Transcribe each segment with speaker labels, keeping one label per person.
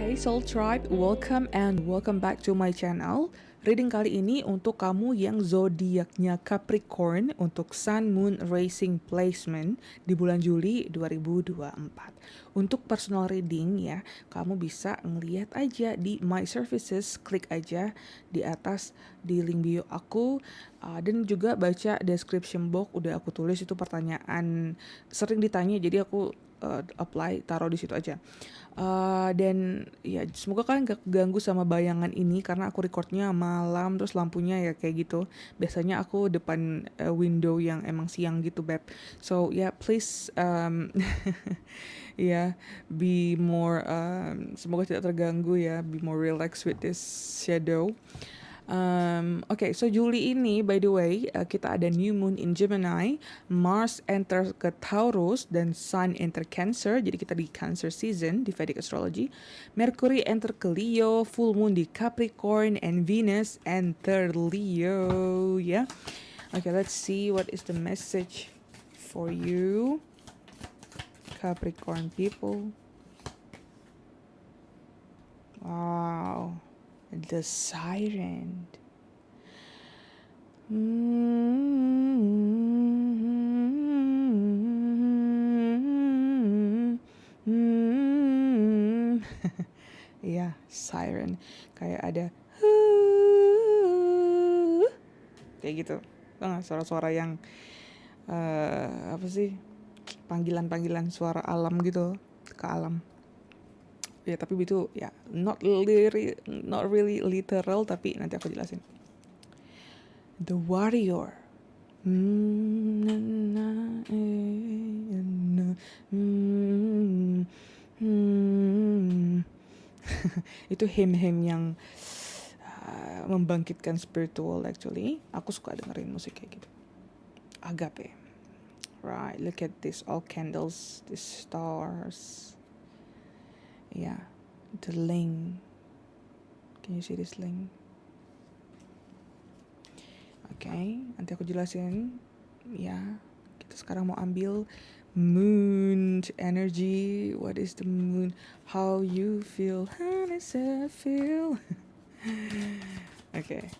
Speaker 1: Hey Soul Tribe, welcome back to my channel. Reading kali ini untuk kamu yang zodiaknya Capricorn untuk Sun Moon Racing Placement di bulan Juli 2024. Untuk personal reading ya, kamu bisa ngeliat aja di My Services, klik aja di atas di link bio aku, dan juga baca description box udah aku tulis itu pertanyaan sering ditanya, jadi aku apply taruh di situ aja. Dan ya semoga kalian gak keganggu sama bayangan ini karena aku recordnya malam terus lampunya ya kayak gitu. Biasanya aku depan window yang emang siang gitu beb. So yeah, please yeah, be more semoga tidak terganggu ya, be more relaxed with this shadow. Oke, so Juli ini by the way kita ada new moon in Gemini, Mars enter ke Taurus dan Sun enter Cancer. Jadi kita di Cancer season di Vedic astrology. Mercury enter ke Leo, full moon di Capricorn and Venus enter Leo ya. Okay, let's see what is the message for you Capricorn people. Wow. The Siren. Iya, siren. Kayak ada kayak gitu. Suara-suara yang apa sih? Panggilan-panggilan suara alam gitu, ke alam. Ya tapi itu ya not really literal, tapi nanti aku jelasin. The Warrior. Itu hymn yang membangkitkan spiritual actually. Aku suka dengerin musik kayak gitu. Agape. Right, look at this, all candles, these stars. Yeah, the link. Can you see this link? Oke, nanti aku jelasin. Ya, kita sekarang mau ambil moon energy. What is the moon? How you feel? How does it feel? Okay,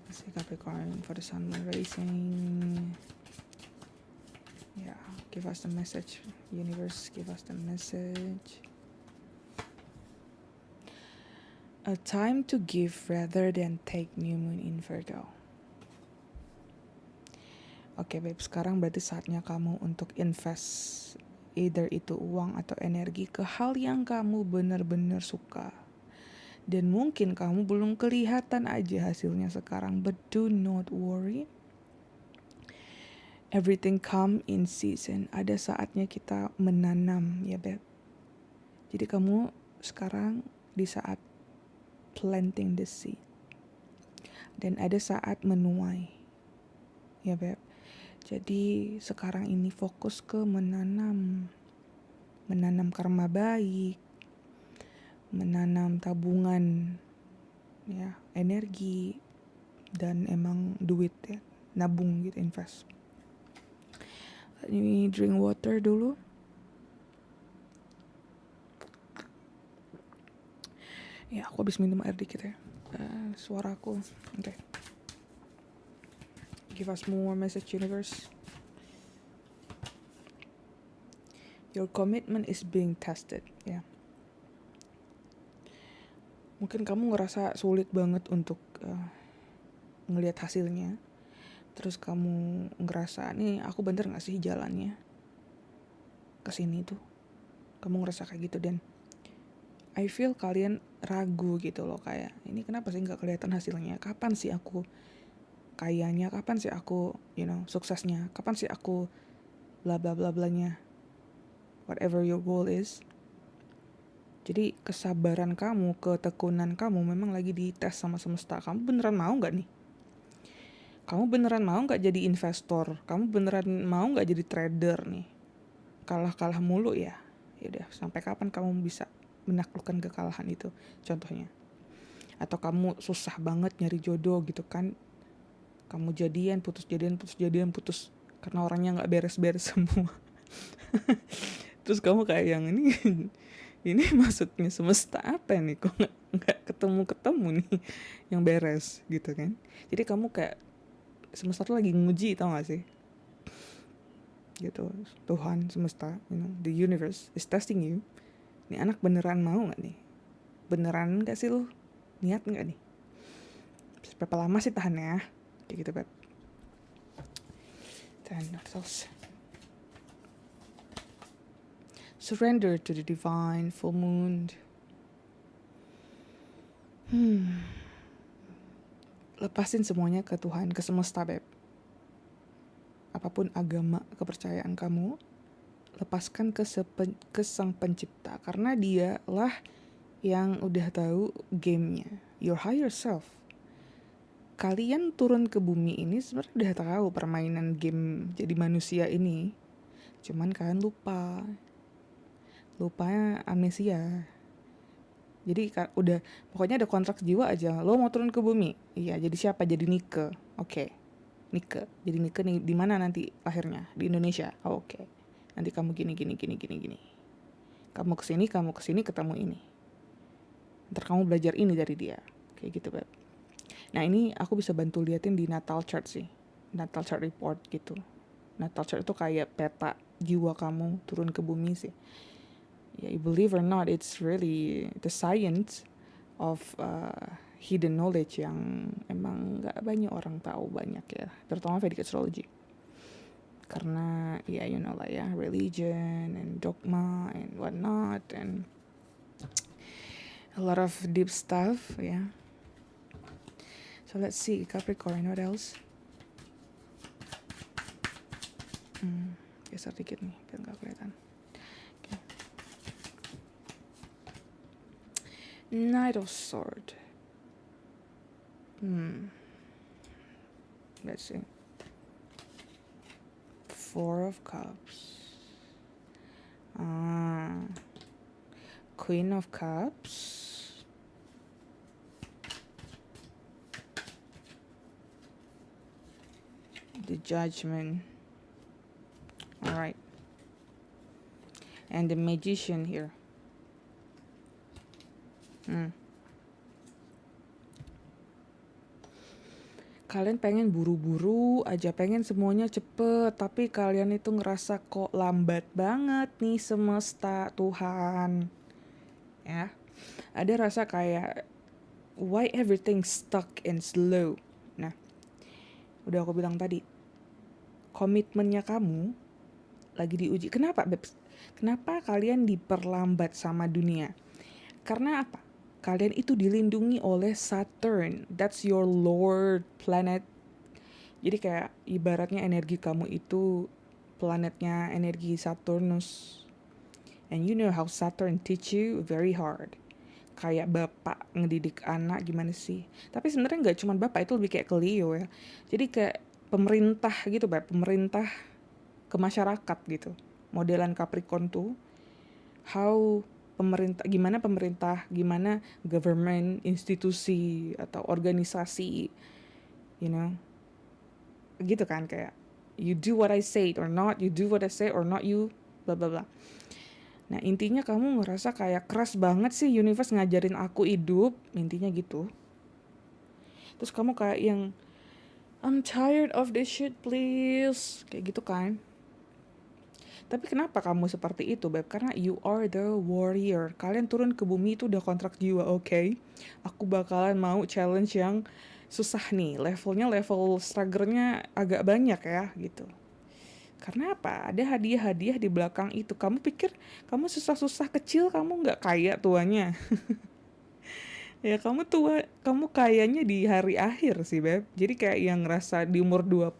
Speaker 1: let's see Capricorn for the Sun Moon Racing. Yeah, give us the message. Universe, give us the message. A time to give rather than take, new moon in Virgo. Oke, babe, sekarang berarti saatnya kamu untuk invest either itu uang atau energi ke hal yang kamu benar-benar suka. Dan mungkin kamu belum kelihatan aja hasilnya sekarang, but do not worry. Everything come in season. Ada saatnya kita menanam ya, babe. Jadi kamu sekarang di saat planting the seed. Dan ada saat menuai. Ya, Beb. Jadi sekarang ini fokus ke menanam karma baik, menanam tabungan ya, energi dan emang duit ya, nabung gitu, invest. Ini drink water dulu. Ya, aku habis minum air dikit ya. Suaraku. Oke. Give us more message, universe. Your commitment is being tested, ya. Mungkin kamu ngerasa sulit banget untuk ngelihat hasilnya. Terus kamu ngerasa, nih aku bener gak sih jalannya kesini tuh. Kamu ngerasa kayak gitu dan I feel kalian ragu gitu loh, kayak ini kenapa sih gak kelihatan hasilnya, kapan sih aku kayanya, kapan sih aku suksesnya, kapan sih aku bla bla bla blanya, whatever your goal is. Jadi kesabaran kamu, ketekunan kamu memang lagi dites sama semesta. Kamu beneran mau gak nih? Kamu beneran mau gak jadi investor? Kamu beneran mau gak jadi trader nih? Kalah-kalah mulu ya? Yaudah, sampai kapan kamu bisa menaklukkan kekalahan itu contohnya? Atau kamu susah banget nyari jodoh gitu kan, kamu putus karena orangnya gak beres-beres semua. Terus kamu kayak yang ini Ini maksudnya semesta apa nih, kok nggak ketemu nih yang beres gitu kan. Jadi kamu kayak semesta tuh lagi nguji, tau gak sih, gitu. Tuhan semesta, the universe is testing you. Nih anak beneran mau nggak nih, beneran nggak sih lo, niat nggak nih, berapa lama sih tahannya, kayak gitu Beb. Dan terus surrender to the divine full moon. Lepasin semuanya ke Tuhan, ke semesta Beb. Apapun agama kepercayaan kamu, lepaskan ke sang pencipta, karena dialah yang udah tahu gamenya, your higher self. Kalian turun ke bumi ini sebenarnya udah tahu permainan game jadi manusia ini, cuman kalian lupa amnesia. Jadi udah, pokoknya ada kontrak jiwa aja, lo mau turun ke bumi, iya jadi siapa, jadi Nike, oke. Nike, jadi Nike nih di mana nanti lahirnya, di Indonesia, oke. Nanti kamu gini, kamu kesini ketemu ini, ntar kamu belajar ini dari dia, kayak gitu Beb. Nah ini aku bisa bantu liatin di natal chart sih, natal chart report gitu. Natal chart itu kayak peta jiwa kamu turun ke bumi sih. Ya, you believe or not, it's really the science of hidden knowledge yang emang gak banyak orang tahu banyak ya, terutama Vedic astrology. Karena ya you know lah ya, religion and dogma and whatnot and a lot of deep stuff ya. So let's see Capricorn, what else? Geser dikit nih biar gak kelihatan. Knight of Sword. Let's see. Four of Cups. Queen of Cups. The Judgment. All right. And the Magician here. Kalian pengen buru-buru aja, pengen semuanya cepet, tapi kalian itu ngerasa kok lambat banget nih semesta, Tuhan. Ya, ada rasa kayak why everything stuck and slow. Nah, udah aku bilang tadi, komitmennya kamu lagi diuji. Kenapa, Beb? Kenapa kalian diperlambat sama dunia? Karena apa? Kalian itu dilindungi oleh Saturn. That's your lord planet. Jadi kayak ibaratnya energi kamu itu planetnya energi Saturnus. And you know how Saturn teach you very hard. Kayak bapak ngedidik anak gimana sih. Tapi sebenarnya gak cuma bapak, itu lebih kayak ke Leo ya. Jadi kayak pemerintah gitu, pemerintah ke masyarakat gitu. Modelan Capricorn tuh how pemerintah, gimana government, institusi atau organisasi, you know, gitu kan, kayak you do what I say or not, you do what I say or not, you bla bla bla. Nah intinya kamu ngerasa kayak keras banget sih universe ngajarin aku hidup, intinya gitu. Terus kamu kayak yang I'm tired of this shit please, kayak gitu kan. Tapi kenapa kamu seperti itu, Beb? Karena you are the warrior. Kalian turun ke bumi itu udah kontrak jiwa, oke? Aku bakalan mau challenge yang susah nih. Level struggle-nya agak banyak ya, gitu. Karena apa? Ada hadiah-hadiah di belakang itu. Kamu pikir kamu susah-susah kecil, kamu gak kaya tuanya. Ya kamu kayaknya di hari akhir sih Beb. Jadi kayak yang ngerasa di umur 20,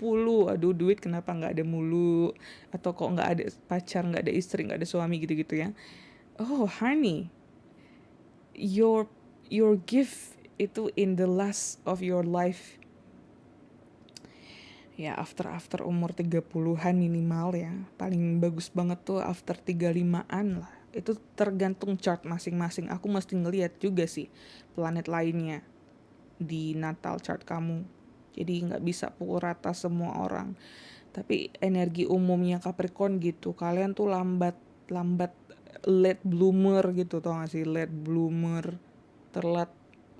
Speaker 1: aduh duit kenapa gak ada mulu, atau kok gak ada pacar, gak ada istri, gak ada suami gitu-gitu ya. Oh honey, your gift itu in the last of your life. Ya after umur 30-an minimal ya. Paling bagus banget tuh after 35-an lah. Itu tergantung chart masing-masing. Aku mesti ngeliat juga sih planet lainnya di natal chart kamu. Jadi gak bisa pukul rata semua orang. Tapi energi umumnya Capricorn gitu. Kalian tuh lambat late bloomer gitu, tau gak sih, late bloomer, telat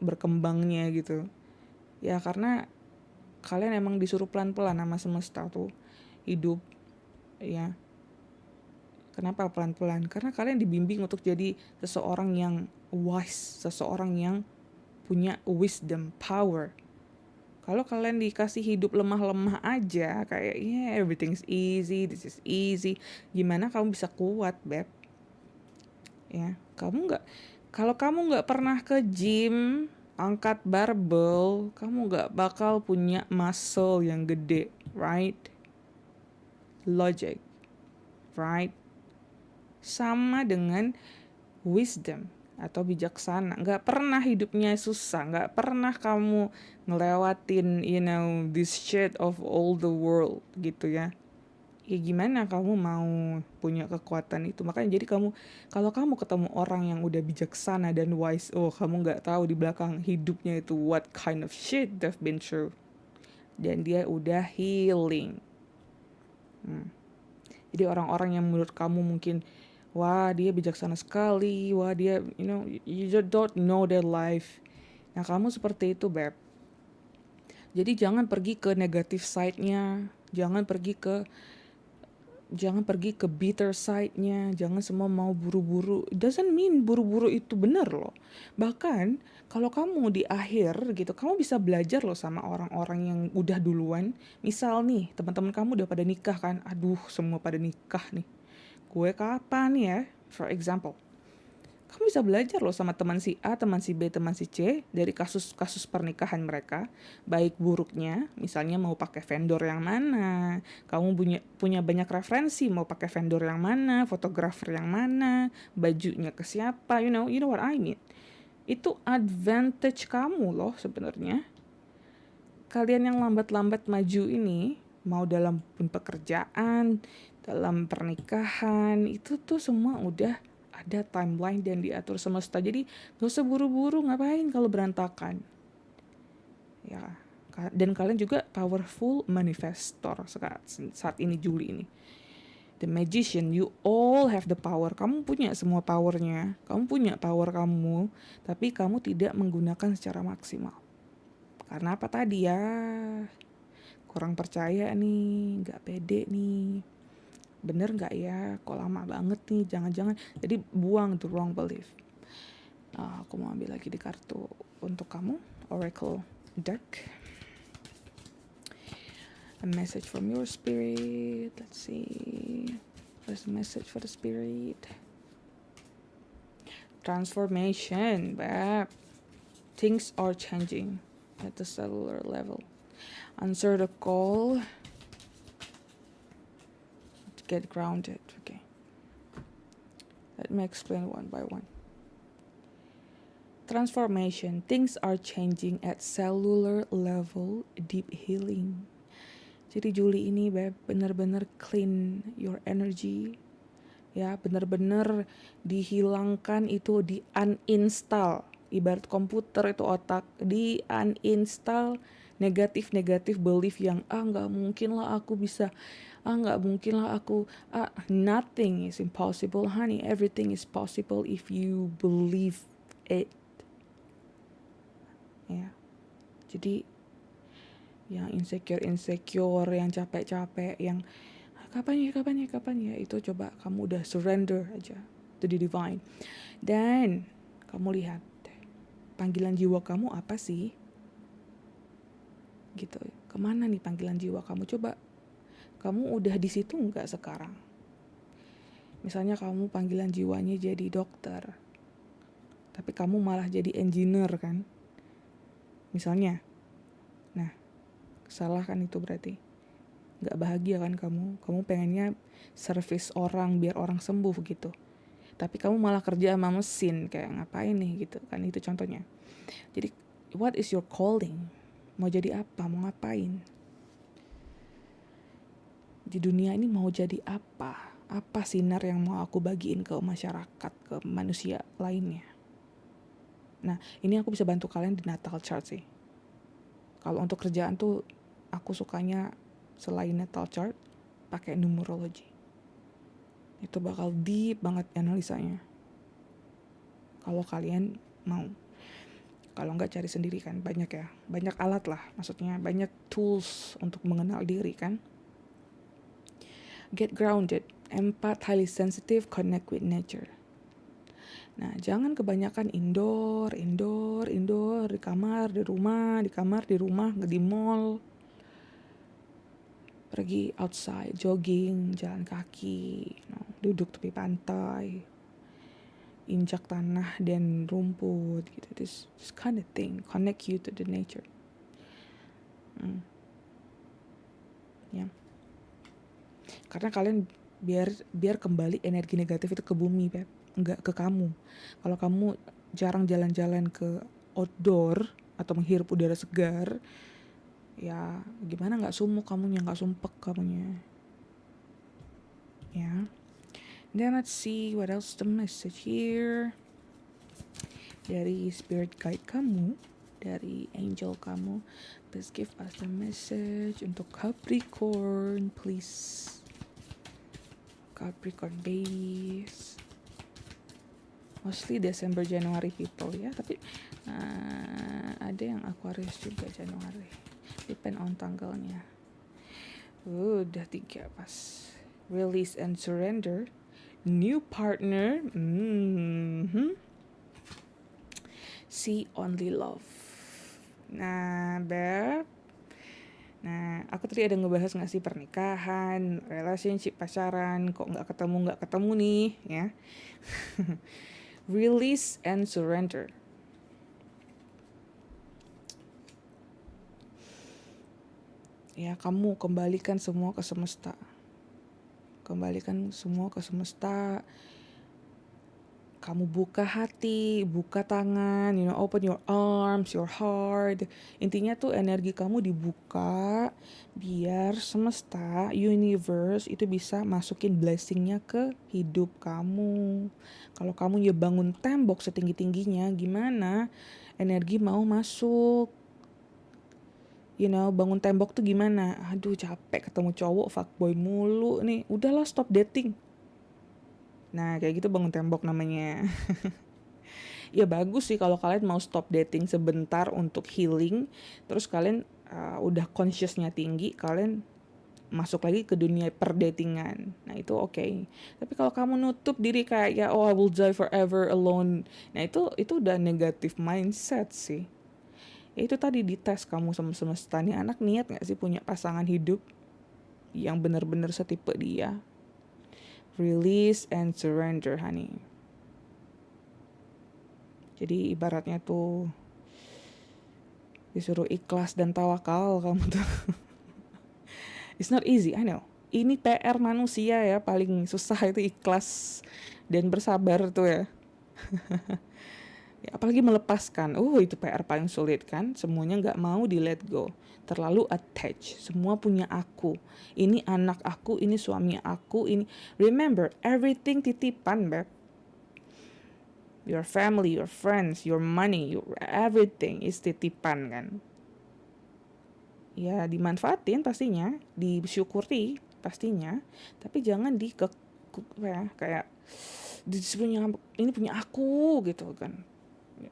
Speaker 1: berkembangnya gitu. Ya karena kalian emang disuruh pelan-pelan sama semesta tuh hidup, ya. Kenapa pelan-pelan? Karena kalian dibimbing untuk jadi seseorang yang wise, seseorang yang punya wisdom, power. Kalau kalian dikasih hidup lemah-lemah aja, kayak everything's easy, this is easy, gimana kamu bisa kuat, Beb? Ya, kalau kamu nggak pernah ke gym, angkat barbel, kamu nggak bakal punya muscle yang gede, right? Logic, right? Sama dengan wisdom atau bijaksana. Nggak pernah hidupnya susah, nggak pernah kamu ngelewatin this shit of all the world gitu ya. Ya gimana kamu mau punya kekuatan itu? Makanya jadi kalau kamu ketemu orang yang udah bijaksana dan wise, oh kamu nggak tahu di belakang hidupnya itu what kind of shit they've been through, dan dia udah healing. Jadi orang-orang yang menurut kamu mungkin, wah dia bijaksana sekali, wah dia you just don't know their life. Nah kamu seperti itu, Beb. Jadi jangan pergi ke negative side-nya, jangan pergi ke bitter side-nya, jangan semua mau buru-buru. It doesn't mean buru-buru itu benar loh. Bahkan kalau kamu di akhir gitu, kamu bisa belajar loh sama orang-orang yang udah duluan. Misal nih, teman-teman kamu udah pada nikah kan. Aduh, semua pada nikah nih. Gue kapan ya? For example. Kamu bisa belajar loh sama teman si A, teman si B, teman si C dari kasus-kasus pernikahan mereka, baik buruknya. Misalnya mau pakai vendor yang mana, kamu punya banyak referensi mau pakai vendor yang mana, fotografer yang mana, bajunya ke siapa, you know what I mean. Itu advantage kamu loh sebenarnya. Kalian yang lambat-lambat maju ini, mau dalam pekerjaan, dalam pernikahan, itu tuh semua udah ada timeline dan diatur semesta. Jadi gak usah buru-buru, ngapain kalau berantakan. Ya, dan kalian juga powerful manifestor saat ini, Juli ini. The magician, you all have the power. Kamu punya semua powernya. Kamu punya power kamu, tapi kamu tidak menggunakan secara maksimal. Karena apa tadi ya? Kurang percaya nih, gak pede nih. Bener gak ya? Kok lama banget nih? Jangan-jangan. Jadi buang the wrong belief. Aku mau ambil lagi di kartu untuk kamu, Oracle deck. A message from your spirit. Let's see. What's the message for the spirit? Transformation, Beb. Things are changing at the cellular level. Answer the call. Get grounded. Okay. Let me explain one by one. Transformation. Things are changing at cellular level. Deep healing. Jadi Juli ini, Beb, benar-benar clean your energy. Ya, benar-benar dihilangkan itu, di uninstall. Ibarat komputer itu otak, di uninstall negatif belief yang nggak mungkin lah aku bisa, nggak mungkin lah aku, nothing is impossible, honey. Everything is possible if you believe it. Ya, jadi yang insecure, yang capek-capek, yang kapan ya, itu coba kamu udah surrender aja to the divine. Dan kamu lihat panggilan jiwa kamu apa sih? Gitu. Kemana nih panggilan jiwa kamu? Coba kamu udah di situ nggak sekarang? Misalnya kamu panggilan jiwanya jadi dokter, tapi kamu malah jadi engineer kan? Misalnya. Nah, salah kan itu berarti. Gak bahagia kan kamu pengennya service orang biar orang sembuh gitu, tapi kamu malah kerja sama mesin, kayak ngapain nih gitu kan. Itu contohnya. Jadi what is your calling? Mau jadi apa? Mau ngapain di dunia ini? Mau jadi apa sinar yang mau aku bagiin ke masyarakat, ke manusia lainnya? Nah, ini aku bisa bantu kalian di natal chart sih. Kalau untuk kerjaan tuh aku sukanya selain natal chart pakai numerology. Itu bakal deep banget analisanya. Kalau kalian mau. Kalau nggak cari sendiri kan, banyak ya. Banyak alat lah, maksudnya banyak tools untuk mengenal diri kan. Get grounded, empath, highly sensitive, connect with nature. Nah, jangan kebanyakan indoor, di kamar, di rumah, nggak di mall. Pergi outside, jogging, jalan kaki, duduk tepi pantai, injak tanah dan rumput gitu. This kind of thing connect you to the nature. Ya. Karena kalian biar kembali energi negatif itu ke bumi, Beb. Enggak ke kamu. Kalau kamu jarang jalan-jalan ke outdoor atau menghirup udara segar, ya gimana nggak sumuk kamunya, nggak sumpek kamunya. Ya. Then let's see what else the message here. Dari spirit guide kamu, dari angel kamu, please give us the message untuk Capricorn, please. Capricorn babies. Mostly December, January people ya, tapi ada yang Aquarius juga Januari. Depend on tanggalnya. Udah 3 pas. Release and surrender. New partner. See only love. Nah, Beb. Nah, aku tadi ada ngebahas gak sih pernikahan, relationship, pacaran, kok gak ketemu nih, ya. Release and surrender. Ya, kamu kembalikan semua ke semesta. Kamu buka hati, buka tangan, open your arms, your heart. Intinya tuh energi kamu dibuka biar semesta, universe itu bisa masukin blessingnya ke hidup kamu. Kalau kamu ya bangun tembok setinggi-tingginya, gimana energi mau masuk? Bangun tembok tuh gimana? Aduh capek ketemu cowok fuckboy mulu nih. Udahlah stop dating. Nah kayak gitu bangun tembok namanya. Ya bagus sih kalau kalian mau stop dating sebentar untuk healing. Terus kalian udah consciousnya tinggi, kalian masuk lagi ke dunia perdatingan. Nah itu oke. Tapi kalau kamu nutup diri kayak ya I will die forever alone. Nah itu udah negative mindset sih. Ya itu tadi dites kamu sama semesta nih, anak niat gak sih punya pasangan hidup yang benar-benar setipe dia. Release and surrender, honey. Jadi ibaratnya tuh disuruh ikhlas dan tawakal kamu tuh. It's not easy, I know. Ini PR manusia ya, paling susah itu ikhlas dan bersabar tuh ya. Ya, apalagi melepaskan, itu PR paling sulit kan. Semuanya gak mau di let go, terlalu attach, semua punya aku, ini anak aku, ini suami aku, ini. Remember, everything titipan, Beb. Your family, your friends, your money, everything is titipan kan. Ya dimanfaatin pastinya, disyukuri pastinya, tapi jangan kayak ini punya aku gitu kan.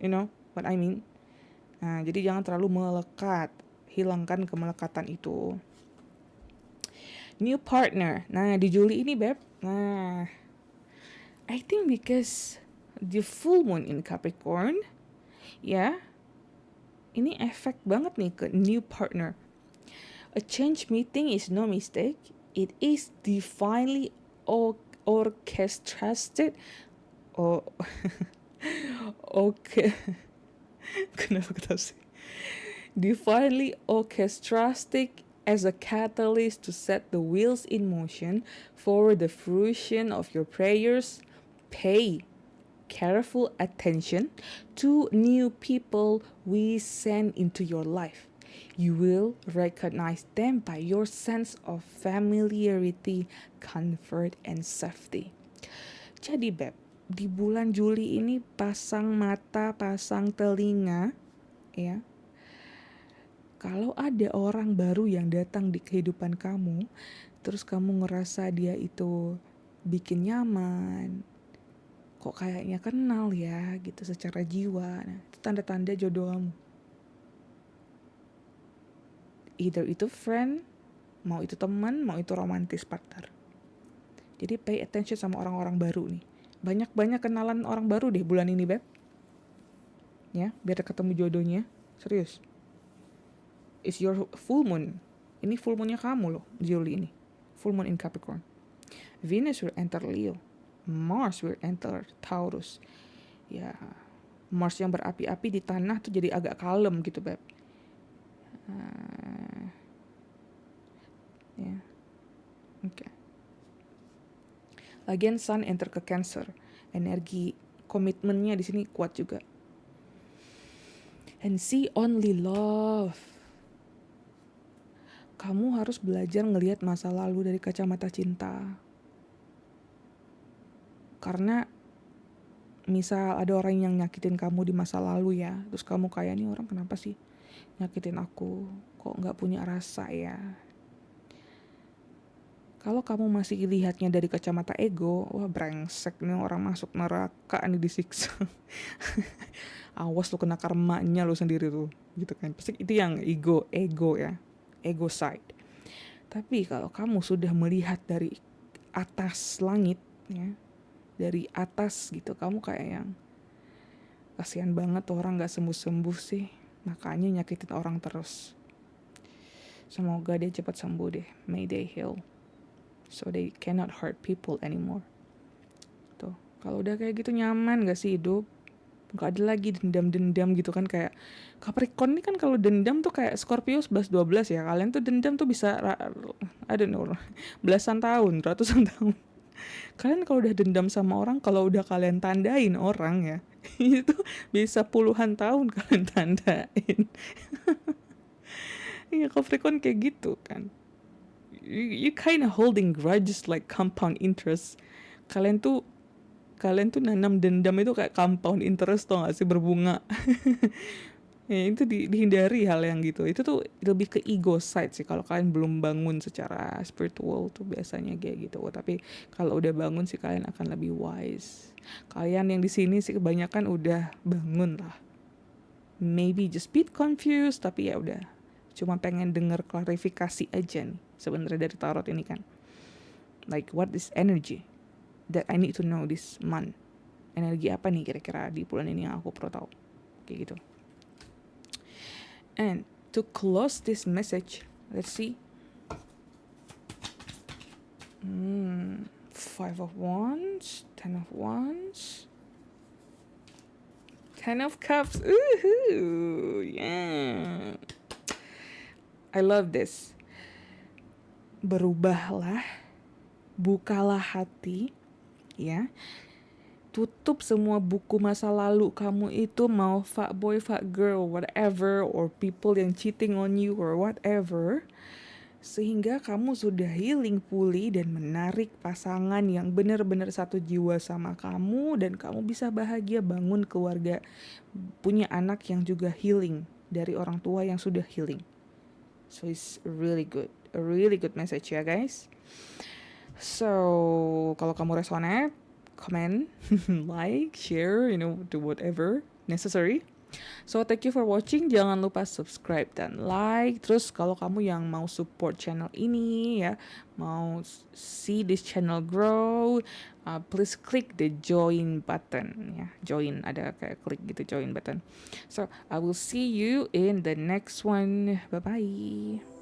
Speaker 1: You know what I mean? Nah, jadi jangan terlalu melekat. Hilangkan kemelekatan itu. New partner. Nah, di Juli ini, Beb. Nah, I think because the full moon in Capricorn, ya, ini efek banget nih ke new partner. A change meeting is no mistake. It is divinely orchestrated. Okay. Kenapa ketawa sih? Divinely orchestrated as a catalyst to set the wheels in motion for the fruition of your prayers. Pay careful attention to new people we send into your life. You will recognize them by your sense of familiarity, comfort, and safety. Jadi, Beb, di bulan Juli ini pasang mata, pasang telinga, ya. Kalau ada orang baru yang datang di kehidupan kamu, terus kamu ngerasa dia itu bikin nyaman, kok kayaknya kenal ya gitu secara jiwa. Nah, itu tanda-tanda jodoh kamu. Either itu friend, mau itu teman, mau itu romantis partner. Jadi pay attention sama orang-orang baru nih. Banyak-banyak kenalan orang baru deh bulan ini, Beb. Ya, biar ketemu jodohnya. Serius. It's your full moon. Ini full moonnya kamu loh, Juli ini. Full moon in Capricorn. Venus will enter Leo. Mars will enter Taurus. Ya, Mars yang berapi-api di tanah tuh jadi agak kalem gitu, Beb. Ya. Oke. Lagian Sun enter ke Cancer. Energi komitmennya di sini kuat juga. And see only love. Kamu harus belajar ngelihat masa lalu dari kacamata cinta. Karena misal ada orang yang nyakitin kamu di masa lalu ya, terus kamu kayak, nih orang kenapa sih nyakitin aku, kok gak punya rasa ya. Kalau kamu masih lihatnya dari kacamata ego, wah brengsek nih orang masuk neraka nih disiksa. Awas lu kena karmanya lu sendiri tuh, gitu kan. Pasti itu yang ego ya, ego side. Tapi kalau kamu sudah melihat dari atas langit ya, dari atas gitu, kamu kayak yang kasihan banget tuh orang gak sembuh-sembuh sih, makanya nyakitin orang terus. Semoga dia cepat sembuh deh, may they heal, so they cannot hurt people anymore. Tuh, kalau udah kayak gitu nyaman gak sih hidup? Gak ada lagi dendam-dendam gitu kan. Kayak Capricorn ini kan kalau dendam tuh kayak Scorpio 11-12 ya. Kalian tuh dendam tuh bisa, I don't know, belasan tahun, ratusan tahun. Kalian kalau udah dendam sama orang, kalau udah kalian tandain orang ya, itu bisa puluhan tahun kalian tandain. Iya, Capricorn kayak gitu kan. You kind of holding grudges like compound interest. Kalian tuh nanam dendam itu kayak compound interest, tau gak sih, berbunga. Ya, itu dihindari hal yang gitu. Itu tuh lebih ke ego side sih. Kalau kalian belum bangun secara spiritual tuh biasanya kayak gitu. Tapi kalau udah bangun sih kalian akan lebih wise. Kalian yang di sini sih kebanyakan udah bangun lah. Maybe just bit confused, tapi ya udah. Cuma pengen denger klarifikasi aja nih sebenarnya dari tarot ini kan. Like what is energy that I need to know this month? Energi apa nih kira-kira di bulan ini yang aku perlu tahu? Kayak gitu. And to close this message, let's see. 5 of Wands, 10 of Wands, 10 of Cups. Ooh, yeah. I love this. Berubahlah, bukalah hati, ya. Tutup semua buku masa lalu kamu itu, mau fuckboy, fuckgirl, whatever, or people yang cheating on you or whatever, sehingga kamu sudah healing, pulih, dan menarik pasangan yang benar-benar satu jiwa sama kamu, dan kamu bisa bahagia bangun keluarga, punya anak yang juga healing dari orang tua yang sudah healing. So it's really good, a really good message ya guys. So kalau kamu resonate, comment, like, share, do whatever necessary. So thank you for watching. Jangan lupa subscribe dan like. Terus kalau kamu yang mau support channel ini ya, mau see this channel grow, please click the join button ya. Join, ada kayak klik gitu, join button. So I will see you in the next one. Bye bye.